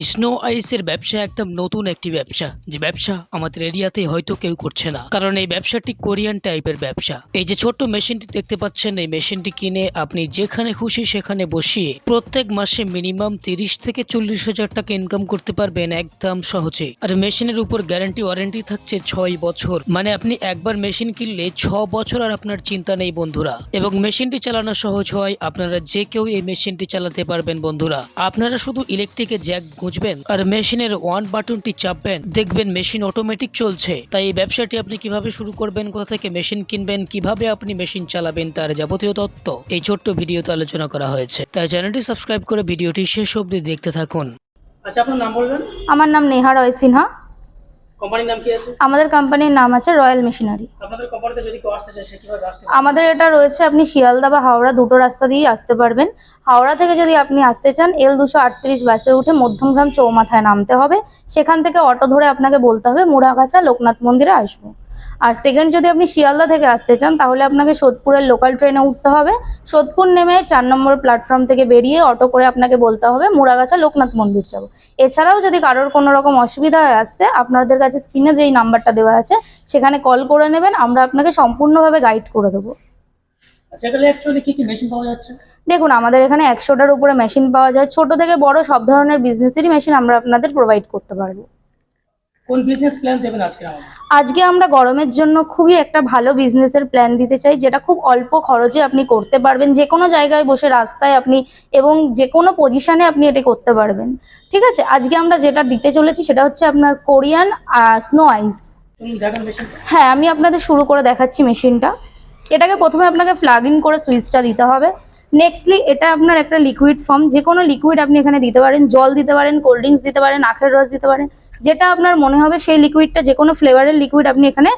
Snow আইসের ব্যবসা একদম নতুন একটি ব্যবসা, যে ব্যবসা আমাদের এরিয়াতে হয়তো কেউ করছে না, কারণ এই ব্যবসাটি কোরিয়ান টাইপের ব্যবসা। এই যে ছোট্ট মেশিনটি দেখতে পাচ্ছেন, এই মেশিনটি কিনে আপনি যেখানে খুশি সেখানে বসিয়ে প্রত্যেক মাসে মিনিমাম 30 থেকে 40 হাজার টাকা ইনকাম করতে পারবেন একদম সহজে। আর মেশিনের উপর গ্যারান্টি ওয়ারেন্টি থাকছে 6 বছর, মানে আপনি একবার মেশিন কিনলে 6 বছর আর আপনার চিন্তা নেই বন্ধুরা। এবং মেশিনটি চালানো সহজ হয়, আপনারা যে কেউ এই মেশিনটি চালাতে পারবেন বন্ধুরা। আপনারা শুধু ইলেকট্রিকের জ্যাক বুঝবেন আর মেশিনের ওয়ান বাটনটি চাপবেন, দেখবেন মেশিন অটোমেটিক চলছে। তাই এই ব্যবসাটি আপনি কিভাবে শুরু করবেন, কোথা থেকে মেশিন কিনবেন, কিভাবে আপনি মেশিন চালাবেন, তার যাবতীয় তথ্য এই ছোট্ট ভিডিওতে আলোচনা করা হয়েছে। তাই চ্যানেলটি সাবস্ক্রাইব করে ভিডিওটি শেষ অবধি দেখতে থাকুন। আচ্ছা, আপনার নাম বলবেন? আমার নাম নেহা রয় সিনহা। কোম্পানির নাম কি আছে? আমাদের কোম্পানির নাম আছে রয়্যাল মেশিনারি। আপনাদের কোম্পানিতে যদি কেউ আসতে চায় সে কিভাবে আসতে পারে? আমাদের এটা রয়েছে, আপনি শিয়ালদা বা হাওড়া দুটো রাস্তা দিয়েই আসতে পারবেন। হাওড়া থেকে যদি আপনি আসতে চান, L238 বাসে উঠে মধ্যমগ্রাম চৌমাথায় নামতে হবে। সেখান থেকে অটো ধরে আপনাকে বলতে হবে মুড়াগাছা লোকনাথ মন্দিরে আসবো। আর সেকেন্ড, যদি আপনি শিয়ালদা থেকে আসতে চান তাহলে আপনাকে সোদপুরের লোকাল ট্রেনে উঠতে হবে। সোদপুর নেমে 4 নম্বর প্ল্যাটফর্ম থেকে বেরিয়ে অটো করে আপনাকে বলতে হবে মুড়াগাছা লোকনাথ মন্দির যাবো। এছাড়াও যদি কারোর কোনো রকম অসুবিধা হয় আসতে, আপনাদের কাছে স্ক্রিনে যেই নাম্বারটা দেওয়া আছে সেখানে কল করে নেবেন, আমরা আপনাকে সম্পূর্ণভাবে গাইড করে দেবো। আচ্ছা, এখানে অ্যাকচুয়ালি কি কি মেশিন পাওয়া যাচ্ছে? দেখুন, আমাদের এখানে 100টার উপরে মেশিন পাওয়া যায়। ছোট থেকে বড় সব ধরনের বিজনেসেরই মেশিন আমরা আপনাদের প্রোভাইড করতে পারবো। কোন বিজনেস প্ল্যান দেবেন আজকে আমাদের? আজকে আমরা গরমের জন্য খুবই একটা ভালো বিজনেসের প্ল্যান দিতে চাই, যেটা খুব অল্প খরচে আপনি করতে পারবেন, যে কোনো জায়গায় বসে রাস্তায় আপনি এবং যে কোনো পজিশনে আপনি এটা করতে পারবেন। ঠিক আছে, আজকে আমরা যেটা দিতে চলেছি সেটা হচ্ছে আপনার কোরিয়ান স্নো আইস। হ্যাঁ, আমি আপনাদের শুরু করে দেখাচ্ছি মেশিনটা। এটাকে প্রথমে আপনাকে প্লাগ ইন করে সুইচটা দিতে হবে। নেক্সটলি এটা আপনার একটা লিকুইড ফর্ম, যে কোনো লিকুইড আপনি এখানে দিতে পারেন, জল দিতে পারেন, কোল্ড ড্রিঙ্কস দিতে পারেন, আখের রস দিতে পারেন, যেটা আপনার মনে হবে সেই লিকুইডটা, যে কোনো ফ্লেভারের লিকুইড আপনি এখানে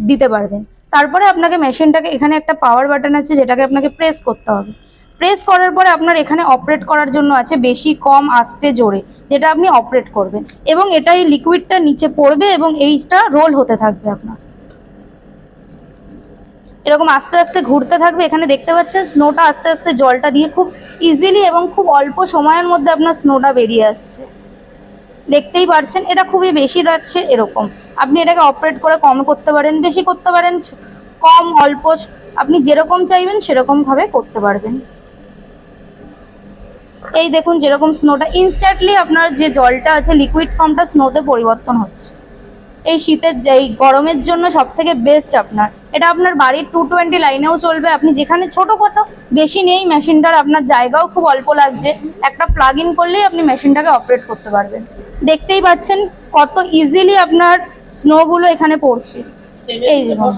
দিতে পারবেন। তারপরে আপনাকে মেশিনটাকে, এখানে একটা পাওয়ার বাটন আছে যেটাকে আপনাকে প্রেস করতে হবে। প্রেস করার পরে আপনার এখানে অপারেট করার জন্য আছে বেশি, কম, আস্তে, জোরে, যেটা আপনি অপারেট করবেন। এবং এটাই লিকুইডটা নিচে পড়বে এবং এইটা রোল হতে থাকবে আপনার এরকম আস্তে আস্তে ঘুরতে থাকবে। এখানে দেখতে পাচ্ছেন স্নোটা আস্তে আস্তে জলটা দিয়ে খুব ইজিলি এবং খুব অল্প সময়ের মধ্যে আপনার স্নোটা বেরিয়ে আসছে। দেখতেই পাচ্ছেন এটা খুবই বেশি যাচ্ছে এরকম। আপনি এটাকে অপারেট করে কম করতে পারেন, বেশি করতে পারেন, কম, অল্প, আপনি যেরকম চাইবেন সেরকম ভাবে করতে পারবেন। এই দেখুন, যেরকম স্নোটা ইনস্ট্যান্টলি আপনার যে জলটা আছে লিকুইড ফর্মটা স্নোতে পরিবর্তন হচ্ছে। এই শীতের, এই গরমের জন্য সব থেকে বেস্ট আপনার এটা। আপনার বাড়ির 220 লাইনেও চলবে। আপনি যেখানে ছোটোখাটো, বেশি নেই মেশিনটার, আপনার জায়গাও খুব অল্প লাগছে, একটা প্লাগ ইন করলেই আপনি মেশিনটাকে অপারেট করতে পারবেন। দেখতেই পাচ্ছেন কত ইজিলি আপনার স্নোগুলো এখানে পড়ছে। এই দেখুন।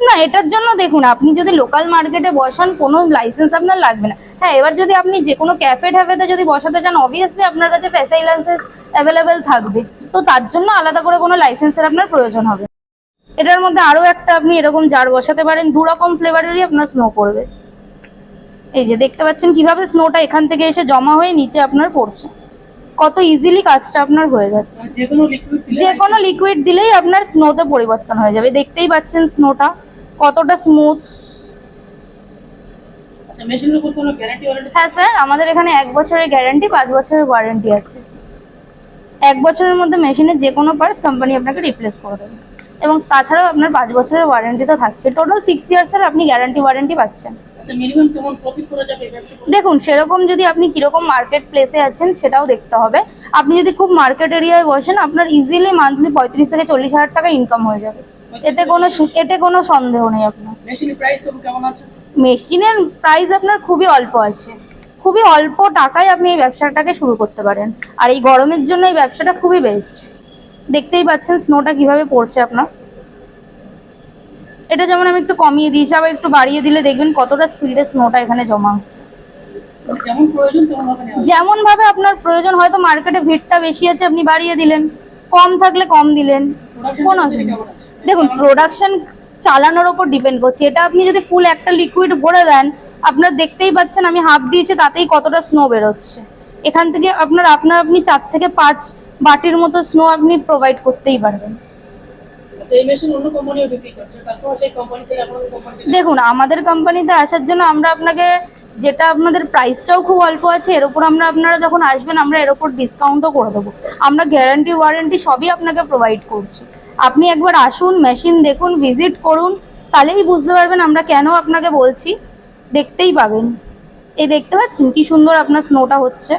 না, এটার জন্য দেখুন, আপনি যদি লোকাল মার্কেটে বসান কোনো লাইসেন্স আপনার লাগবে না। হ্যাঁ, এবার যদি আপনি যে কোনো ক্যাফে ট্যাফেতে যদি বসাতে চান, অবভিয়াসলি আপনার কাছে ফেসাই লাইসেন্স অ্যাভেলেবেল থাকবে, তো তার জন্য আলাদা করে কোনো লাইসেন্সের আপনার প্রয়োজন হবে। এটার মধ্যে আরও একটা আপনি এরকম জার বসাতে পারেন, 2 রকম ফ্লেভারেরই আপনার স্নো পড়বে। এই যে দেখতে পাচ্ছেন কিভাবে স্নোটা এখান থেকে এসে জমা হয়ে নিচে আপনার পড়ছে, কত ইজিলি কাজটা আপনার হয়ে যাচ্ছে। যে কোনো লিকুইড দিলেই আপনার স্নোতে পরিবর্তন হয়ে যাবে। দেখতেই পাচ্ছেন স্নোটা কতটা স্মুথ। হ্যাঁ স্যার, আমাদের এখানে 1 বছরের গ্যারান্টি, 5 বছরের ওয়ারেন্টি আছে। 1 বছরের মধ্যে মেশিনের যে কোনো পার্টস কোম্পানি আপনাকে রিপ্লেস করে দেবে, এবং তাছাড়াও আপনার 5 বছরের ওয়ারেন্টি তো থাকছে। টোটাল 6 ইয়ার্সের আপনি গ্যারান্টি ওয়ারেন্টি পাচ্ছেন। দেখুন, সেরকম যদি আপনি কিরকম মার্কেট প্লেসে আছেন সেটাও দেখতে হবে। আপনি যদি খুব মার্কেট এরিয়ায় বসেন, আপনার ইজিলি মান্থলি 35 থেকে 40 হাজার টাকা ইনকাম হয়ে যাবে। এতে কোনো সন্দেহ নেই আপনার। মেশিনের প্রাইস আপনার খুবই অল্প আছে, খুবই অল্প টাকায় আপনি এই ব্যবসাটাকে শুরু করতে পারেন। আর এই গরমের জন্য এই ব্যবসাটা খুবই বেস্ট। দেখতেই পাচ্ছেন স্নোটা কিভাবে পড়ছে আপনার। এটা যেমন আমি একটু কমিয়ে দিয়েছি, আবার একটু বাড়িয়ে দিলে দেখবেন কতটা স্পিডে স্নোটা এখানে জমা হচ্ছে। যেমন ভাবে আপনার প্রয়োজন, হয়তো মার্কেটে ভিড়টা বেশি আছে আপনি বাড়িয়ে দিলেন, কম থাকলে কম দিলেন, কোনো অসুবিধা। দেখুন, প্রোডাকশন চালানোর ওপর ডিপেন্ড করছে। এটা আপনি যদি ফুল একটা লিকুইড ভরে দেন, আপনার দেখতেই পাচ্ছেন আমি হাফ দিয়েছি, তাতেই কতটা স্নো বেরোচ্ছে। এখান থেকে আপনি 4 থেকে 5 বাটির মতো স্নো আপনি প্রোভাইড করতেই পারবেন। দেখুন, আমাদের কোম্পানিতে আসার জন্য আমরা আপনাকে যেটা আপনাদের প্রাইসটাও খুব অল্প আছে। এর উপর আপনারা যখন আসবেন আমরা এর উপর ডিসকাউন্টও করে দেবো। আমরা গ্যারান্টি ওয়ারেন্টি সবই আপনাকে প্রোভাইড করছি। আপনি একবার আসুন, মেশিন দেখুন, ভিজিট করুন, তাহলেই বুঝতে পারবেন আমরা কেন আপনাকে বলছি। দেখতেই পাবেন, এই দেখতে পাচ্ছেন কি সুন্দর আপনার স্নোটা হচ্ছে।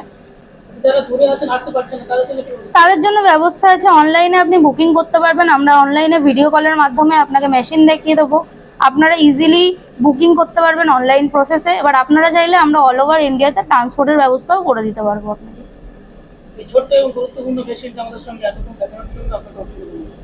যারা দূরে আছেন আসতে পারছেন না তাদের জন্য কি বলবেন? তাদের জন্য ব্যবস্থা আছে, অনলাইনে আপনি বুকিং করতে পারবেন। আমরা অনলাইনে ভিডিও কলের মাধ্যমে আপনাকে মেশিন দেখিয়ে দেবো। আপনারা ইজিলি বুকিং করতে পারবেন অনলাইন প্রসেসে। এবার আপনারা চাইলে আমরা অল ওভার ইন্ডিয়াতে ট্রান্সপোর্টের ব্যবস্থাও করে দিতে পারবো আপনাকে। এই ছোট্ট এবং গুরুত্বপূর্ণ মেশিনটা আমাদের সঙ্গে এতক্ষণ দেখানোর জন্য আপনাকে অসংখ্য ধন্যবাদ।